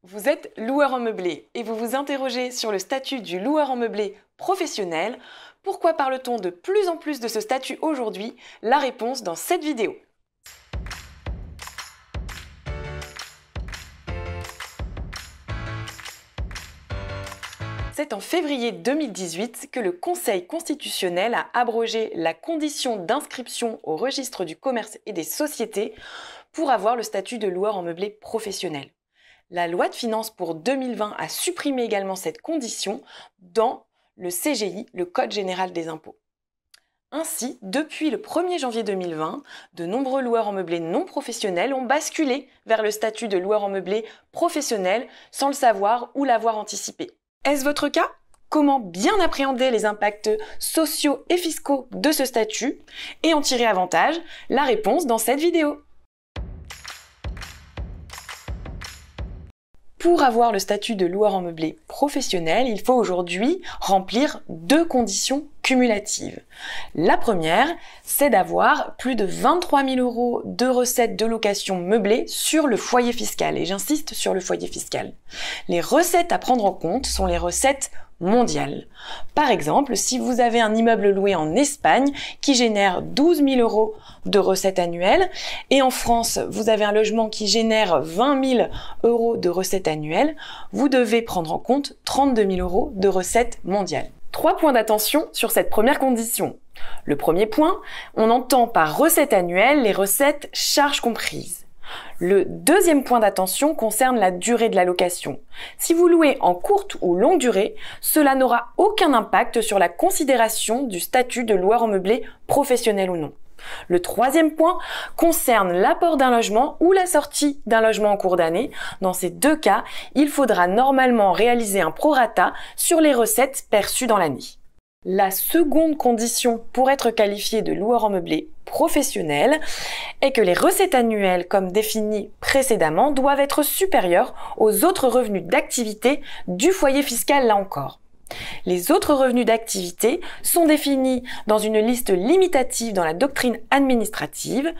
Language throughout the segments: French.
Vous êtes loueur en meublé et vous vous interrogez sur le statut du loueur en meublé professionnel. Pourquoi parle-t-on de plus en plus de ce statut aujourd'hui? La réponse dans cette vidéo. C'est en février 2018 que le Conseil constitutionnel a abrogé la condition d'inscription au registre du commerce et des sociétés pour avoir le statut de loueur en meublé professionnel. La loi de finances pour 2020 a supprimé également cette condition dans le CGI, le Code général des impôts. Ainsi, depuis le 1er janvier 2020, de nombreux loueurs en meublé non professionnels ont basculé vers le statut de loueur en meublé professionnel sans le savoir ou l'avoir anticipé. Est-ce votre cas? Comment bien appréhender les impacts sociaux et fiscaux de ce statut et en tirer avantage? La réponse dans cette vidéo. Pour avoir le statut de loueur en meublé professionnel, il faut aujourd'hui remplir deux conditions cumulatives. La première, c'est d'avoir plus de 23 000 € de recettes de location meublée sur le foyer fiscal. Et j'insiste sur le foyer fiscal. Les recettes à prendre en compte sont les recettes mondiales. Par exemple, si vous avez un immeuble loué en Espagne qui génère 12 000 € de recettes annuelles et en France, vous avez un logement qui génère 20 000 € de recettes annuelles, vous devez prendre en compte 32 000 € de recettes mondiales. 3 points d'attention sur cette première condition. Le premier point, on entend par recettes annuelles les recettes charges comprises. Le deuxième point d'attention concerne la durée de la location. Si vous louez en courte ou longue durée, cela n'aura aucun impact sur la considération du statut de loueur en meublé professionnel ou non. Le troisième point concerne l'apport d'un logement ou la sortie d'un logement en cours d'année. Dans ces deux cas, il faudra normalement réaliser un prorata sur les recettes perçues dans l'année. La seconde condition pour être qualifié de loueur en meublé professionnel est que les recettes annuelles, comme définies précédemment, doivent être supérieures aux autres revenus d'activité du foyer fiscal là encore. Les autres revenus d'activité sont définis dans une liste limitative dans la doctrine administrative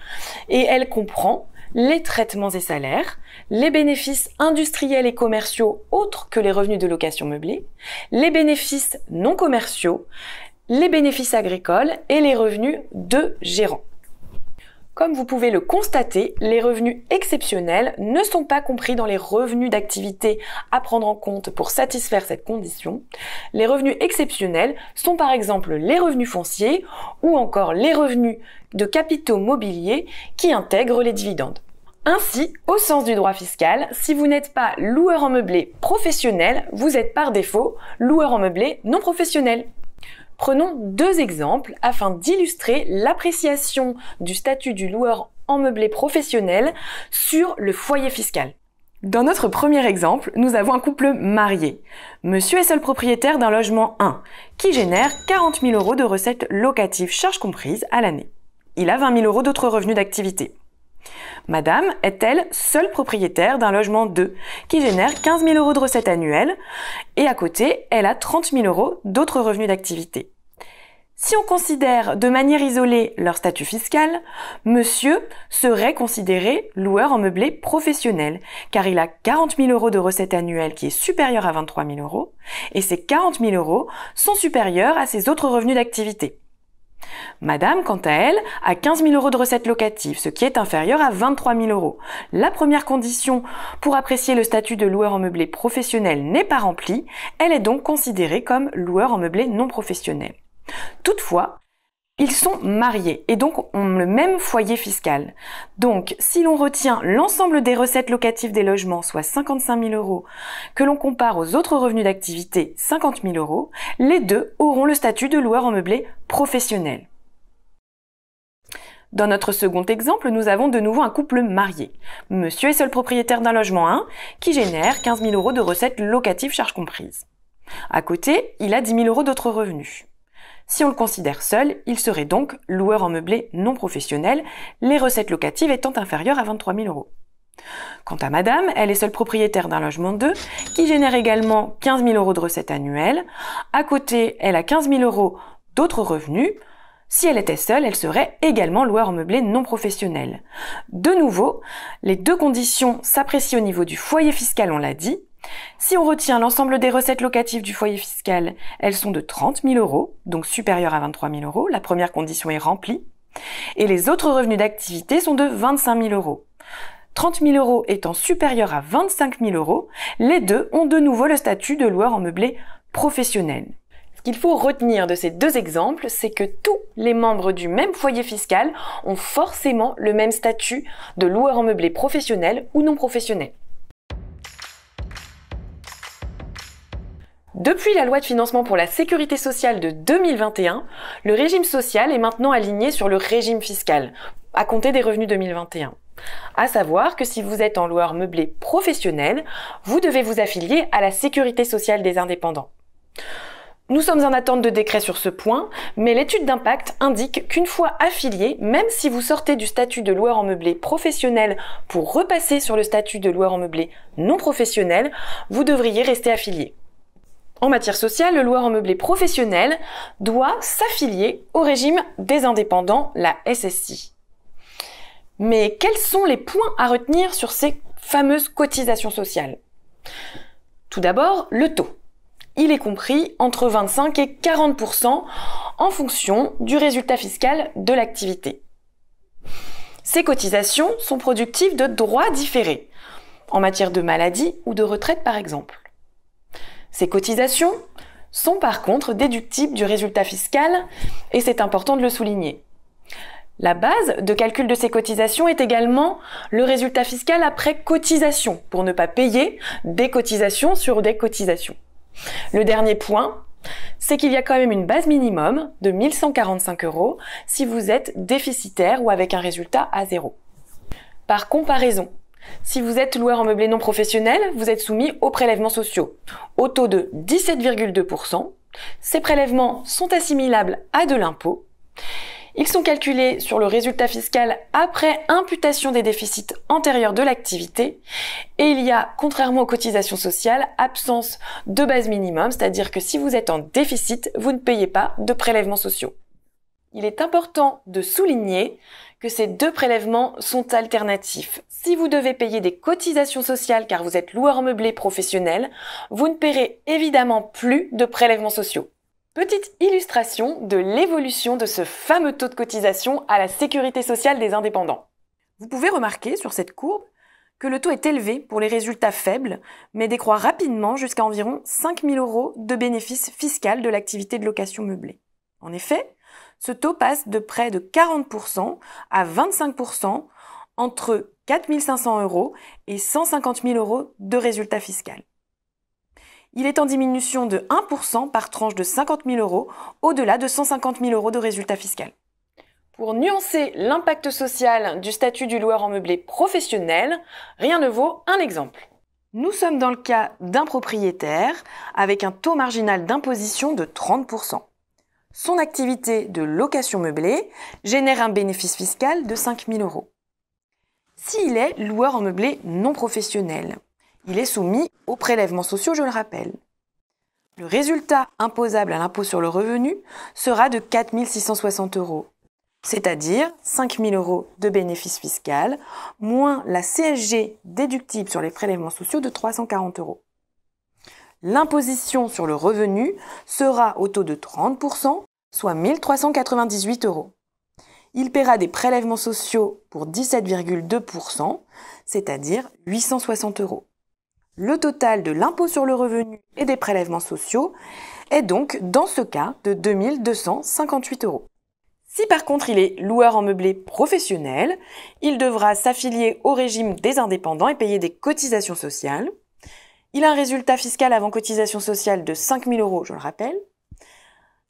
et elle comprend les traitements et salaires, les bénéfices industriels et commerciaux autres que les revenus de location meublée, les bénéfices non commerciaux, les bénéfices agricoles et les revenus de gérants. Comme vous pouvez le constater, les revenus exceptionnels ne sont pas compris dans les revenus d'activité à prendre en compte pour satisfaire cette condition. Les revenus exceptionnels sont par exemple les revenus fonciers ou encore les revenus de capitaux mobiliers qui intègrent les dividendes. Ainsi, au sens du droit fiscal, si vous n'êtes pas loueur en meublé professionnel, vous êtes par défaut loueur en meublé non professionnel. Prenons deux exemples afin d'illustrer l'appréciation du statut du loueur en meublé professionnel sur le foyer fiscal. Dans notre premier exemple, nous avons un couple marié. Monsieur est seul propriétaire d'un logement 1 qui génère 40 000 € de recettes locatives charges comprises à l'année. Il a 20 000 € d'autres revenus d'activité. Madame est elle seule propriétaire d'un logement 2 qui génère 15 000 € de recettes annuelles et à côté, elle a 30 000 € d'autres revenus d'activité. Si on considère de manière isolée leur statut fiscal, monsieur serait considéré loueur en meublé professionnel car il a 40 000 € de recettes annuelles qui est supérieure à 23 000 € et ces 40 000 € sont supérieurs à ses autres revenus d'activité. Madame, quant à elle, a 15 000 € de recettes locatives, ce qui est inférieur à 23 000 €. La première condition pour apprécier le statut de loueur en meublé professionnel n'est pas remplie, elle est donc considérée comme loueur en meublé non professionnel. Toutefois, ils sont mariés et donc ont le même foyer fiscal. Donc, si l'on retient l'ensemble des recettes locatives des logements, soit 55 000 €, que l'on compare aux autres revenus d'activité, 50 000 €, les deux auront le statut de loueur en meublé professionnel. Dans notre second exemple, nous avons de nouveau un couple marié. Monsieur est seul propriétaire d'un logement 1 qui génère 15 000 € de recettes locatives charges comprises. À côté, il a 10 000 € d'autres revenus. Si on le considère seul, il serait donc loueur en meublé non professionnel, les recettes locatives étant inférieures à 23 000 €. Quant à madame, elle est seule propriétaire d'un logement 2 qui génère également 15 000 € de recettes annuelles. À côté, elle a 15 000 € d'autres revenus. Si elle était seule, elle serait également loueur en meublé non professionnel. De nouveau, les deux conditions s'apprécient au niveau du foyer fiscal, on l'a dit. Si on retient l'ensemble des recettes locatives du foyer fiscal, elles sont de 30 000 €, donc supérieures à 23 000 €. La première condition est remplie. Et les autres revenus d'activité sont de 25 000 €. 30 000 € étant supérieurs à 25 000 €, les deux ont de nouveau le statut de loueur en meublé professionnel. Ce qu'il faut retenir de ces deux exemples, c'est que tous les membres du même foyer fiscal ont forcément le même statut de loueur en meublé professionnel ou non professionnel. Depuis la loi de financement pour la sécurité sociale de 2021, le régime social est maintenant aligné sur le régime fiscal, à compter des revenus 2021. À savoir que si vous êtes en loueur meublé professionnel, vous devez vous affilier à la sécurité sociale des indépendants. Nous sommes en attente de décret sur ce point, mais l'étude d'impact indique qu'une fois affilié, même si vous sortez du statut de loueur en meublé professionnel pour repasser sur le statut de loueur en meublé non professionnel, vous devriez rester affilié. En matière sociale, le loueur en meublé professionnel doit s'affilier au régime des indépendants, la SSI. Mais quels sont les points à retenir sur ces fameuses cotisations sociales? Tout d'abord, le taux. Il est compris entre 25 et 40% en fonction du résultat fiscal de l'activité. Ces cotisations sont productives de droits différés, en matière de maladie ou de retraite par exemple. Ces cotisations sont par contre déductibles du résultat fiscal et c'est important de le souligner. La base de calcul de ces cotisations est également le résultat fiscal après cotisation, pour ne pas payer des cotisations sur des cotisations. Le dernier point, c'est qu'il y a quand même une base minimum de 1 145 € si vous êtes déficitaire ou avec un résultat à zéro. Par comparaison, si vous êtes loueur en meublé non professionnel, vous êtes soumis aux prélèvements sociaux, au taux de 17,2%. Ces prélèvements sont assimilables à de l'impôt. Ils sont calculés sur le résultat fiscal après imputation des déficits antérieurs de l'activité et il y a, contrairement aux cotisations sociales, absence de base minimum, c'est-à-dire que si vous êtes en déficit, vous ne payez pas de prélèvements sociaux. Il est important de souligner que ces deux prélèvements sont alternatifs. Si vous devez payer des cotisations sociales car vous êtes loueur en meublé professionnel, vous ne paierez évidemment plus de prélèvements sociaux. Petite illustration de l'évolution de ce fameux taux de cotisation à la sécurité sociale des indépendants. Vous pouvez remarquer sur cette courbe que le taux est élevé pour les résultats faibles, mais décroît rapidement jusqu'à environ 5 000 € de bénéfice fiscal de l'activité de location meublée. En effet, ce taux passe de près de 40% à 25% entre 4 500 € et 150 000 € de résultat fiscal. Il est en diminution de 1% par tranche de 50 000 € au-delà de 150 000 € de résultat fiscal. Pour nuancer l'impact social du statut du loueur en meublé professionnel, rien ne vaut un exemple. Nous sommes dans le cas d'un propriétaire avec un taux marginal d'imposition de 30%. Son activité de location meublée génère un bénéfice fiscal de 5 000 €. S'il est loueur en meublé non professionnel, il est soumis aux prélèvements sociaux, je le rappelle. Le résultat imposable à l'impôt sur le revenu sera de 4 660 €, c'est-à-dire 5 000 € de bénéfice fiscal, moins la CSG déductible sur les prélèvements sociaux de 340 €. L'imposition sur le revenu sera au taux de 30%, soit 1 398 €. Il paiera des prélèvements sociaux pour 17,2%, c'est-à-dire 860 €. Le total de l'impôt sur le revenu et des prélèvements sociaux est donc, dans ce cas, de 2 258 €. Si par contre il est loueur en meublé professionnel, il devra s'affilier au régime des indépendants et payer des cotisations sociales. Il a un résultat fiscal avant cotisation sociale de 5 000 €, je le rappelle.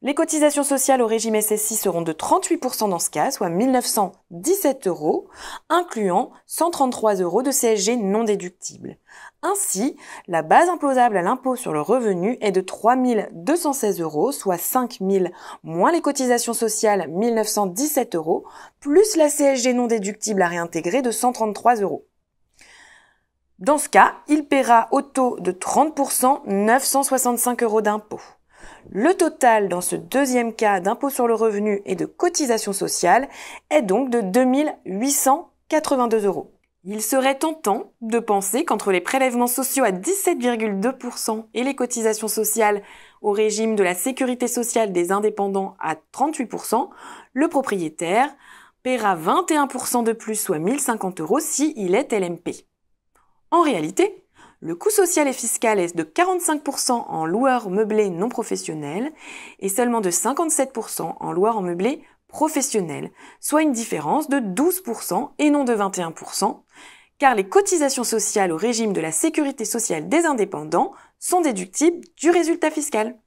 Les cotisations sociales au régime SSI seront de 38% dans ce cas, soit 1 917 €, incluant 133 € de CSG non déductible. Ainsi, la base imposable à l'impôt sur le revenu est de 3 216 €, soit 5 000 moins les cotisations sociales 1 917 €, plus la CSG non déductible à réintégrer de 133 €. Dans ce cas, il paiera au taux de 30% 965 € d'impôt. Le total dans ce deuxième cas d'impôt sur le revenu et de cotisation sociale est donc de 2 882 €. Il serait tentant de penser qu'entre les prélèvements sociaux à 17,2% et les cotisations sociales au régime de la sécurité sociale des indépendants à 38%, le propriétaire paiera 21% de plus, soit 1 050 € si il est LMP. En réalité, le coût social et fiscal est de 45% en loueur meublé non professionnel et seulement de 57% en loueur en meublé professionnel, soit une différence de 12% et non de 21%, car les cotisations sociales au régime de la sécurité sociale des indépendants sont déductibles du résultat fiscal.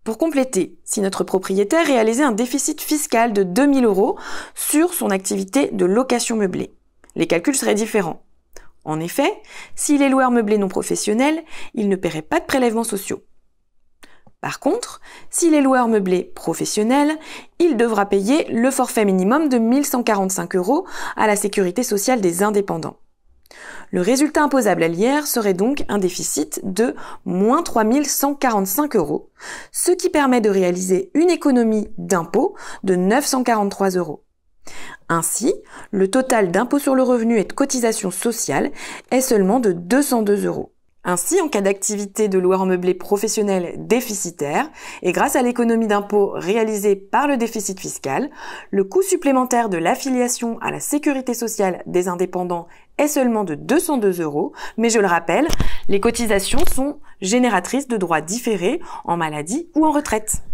Pour compléter, si notre propriétaire réalisait un déficit fiscal de 2 000 € sur son activité de location meublée, les calculs seraient différents. En effet, s'il est loueur meublé non professionnel, il ne paierait pas de prélèvements sociaux. Par contre, s'il est loueur meublé professionnel, il devra payer le forfait minimum de 1 145 € à la sécurité sociale des indépendants. Le résultat imposable à l'IR serait donc un déficit de moins 3 145 €, ce qui permet de réaliser une économie d'impôt de 943 €. Ainsi, le total d'impôt sur le revenu et de cotisation sociale est seulement de 202 €. Ainsi, en cas d'activité de loueur en meublé professionnel déficitaire, et grâce à l'économie d'impôt réalisée par le déficit fiscal, le coût supplémentaire de l'affiliation à la sécurité sociale des indépendants est seulement de 202 €, mais je le rappelle, les cotisations sont génératrices de droits différés en maladie ou en retraite.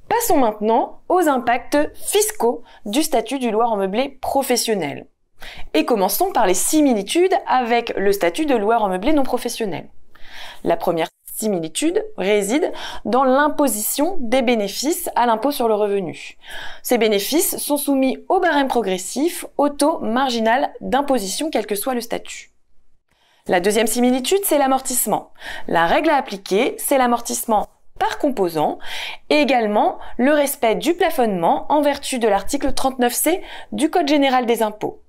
Passons maintenant aux impacts fiscaux du statut du loueur en meublé professionnel. Et commençons par les similitudes avec le statut de loueur en meublé non professionnel. La première similitude réside dans l'imposition des bénéfices à l'impôt sur le revenu. Ces bénéfices sont soumis au barème progressif, au taux marginal d'imposition, quel que soit le statut. La deuxième similitude, c'est l'amortissement. La règle à appliquer, c'est l'amortissement par composant et également le respect du plafonnement en vertu de l'article 39C du Code général des impôts.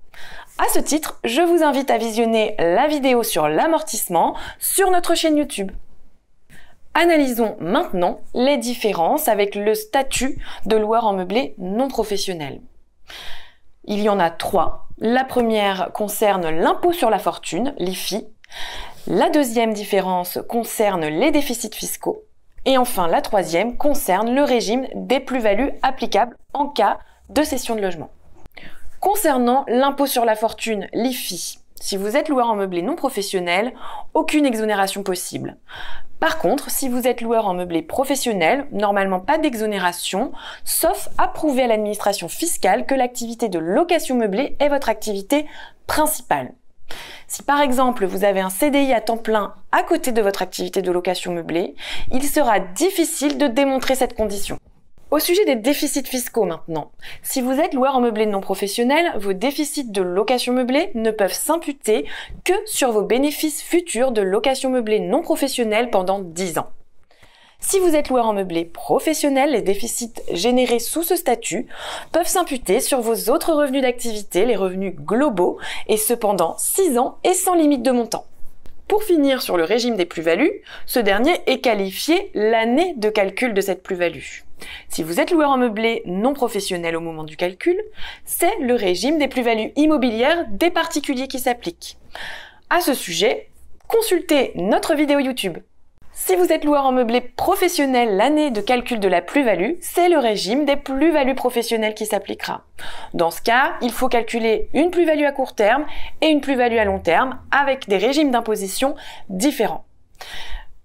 À ce titre, je vous invite à visionner la vidéo sur l'amortissement sur notre chaîne YouTube. Analysons maintenant les différences avec le statut de loueur en meublé non professionnel. Il y en a 3. La première concerne l'impôt sur la fortune, l'IFI. La deuxième différence concerne les déficits fiscaux. Et enfin, la troisième concerne le régime des plus-values applicables en cas de cession de logement. Concernant l'impôt sur la fortune, l'IFI, si vous êtes loueur en meublé non professionnel, aucune exonération possible. Par contre, si vous êtes loueur en meublé professionnel, normalement pas d'exonération, sauf à prouver à l'administration fiscale que l'activité de location meublée est votre activité principale. Si par exemple vous avez un CDI à temps plein à côté de votre activité de location meublée, il sera difficile de démontrer cette condition. Au sujet des déficits fiscaux maintenant, si vous êtes loueur en meublé non professionnel, vos déficits de location meublée ne peuvent s'imputer que sur vos bénéfices futurs de location meublée non professionnelle pendant 10 ans. Si vous êtes loueur en meublé professionnel, les déficits générés sous ce statut peuvent s'imputer sur vos autres revenus d'activité, les revenus globaux, et cependant 6 ans et sans limite de montant. Pour finir sur le régime des plus-values, ce dernier est qualifié l'année de calcul de cette plus-value. Si vous êtes loueur en meublé non professionnel au moment du calcul, c'est le régime des plus-values immobilières des particuliers qui s'applique. À ce sujet, consultez notre vidéo YouTube. Si vous êtes loueur en meublé professionnel, l'année de calcul de la plus-value, c'est le régime des plus-values professionnelles qui s'appliquera. Dans ce cas, il faut calculer une plus-value à court terme et une plus-value à long terme avec des régimes d'imposition différents.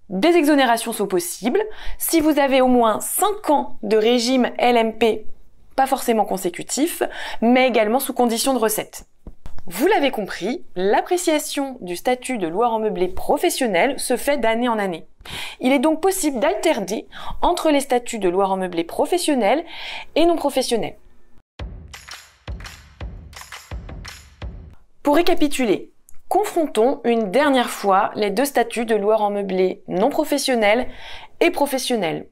Des exonérations sont possibles si vous avez au moins 5 ans de régime LMP, pas forcément consécutif, mais également sous condition de recette. Vous l'avez compris, l'appréciation du statut de loueur en meublé professionnel se fait d'année en année. Il est donc possible d'alterner entre les statuts de loueur en meublé professionnel et non professionnel. Pour récapituler, confrontons une dernière fois les deux statuts de loueur en meublé non professionnel et professionnel,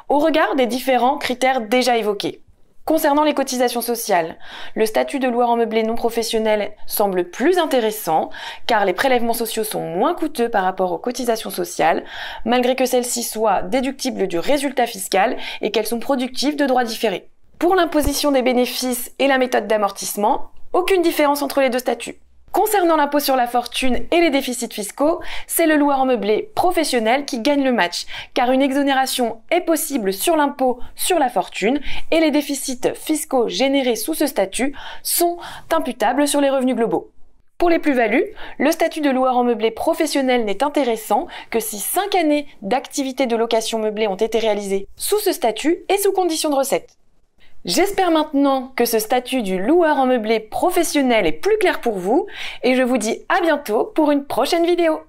au regard des différents critères déjà évoqués. Concernant les cotisations sociales, le statut de loueur en meublé non professionnel semble plus intéressant car les prélèvements sociaux sont moins coûteux par rapport aux cotisations sociales, malgré que celles-ci soient déductibles du résultat fiscal et qu'elles sont productives de droits différés. Pour l'imposition des bénéfices et la méthode d'amortissement, aucune différence entre les deux statuts. Concernant l'impôt sur la fortune et les déficits fiscaux, c'est le loueur en meublé professionnel qui gagne le match, car une exonération est possible sur l'impôt sur la fortune et les déficits fiscaux générés sous ce statut sont imputables sur les revenus globaux. Pour les plus-values, le statut de loueur en meublé professionnel n'est intéressant que si 5 années d'activité de location meublée ont été réalisées sous ce statut et sous condition de recette. J'espère maintenant que ce statut du loueur en meublé professionnel est plus clair pour vous et je vous dis à bientôt pour une prochaine vidéo.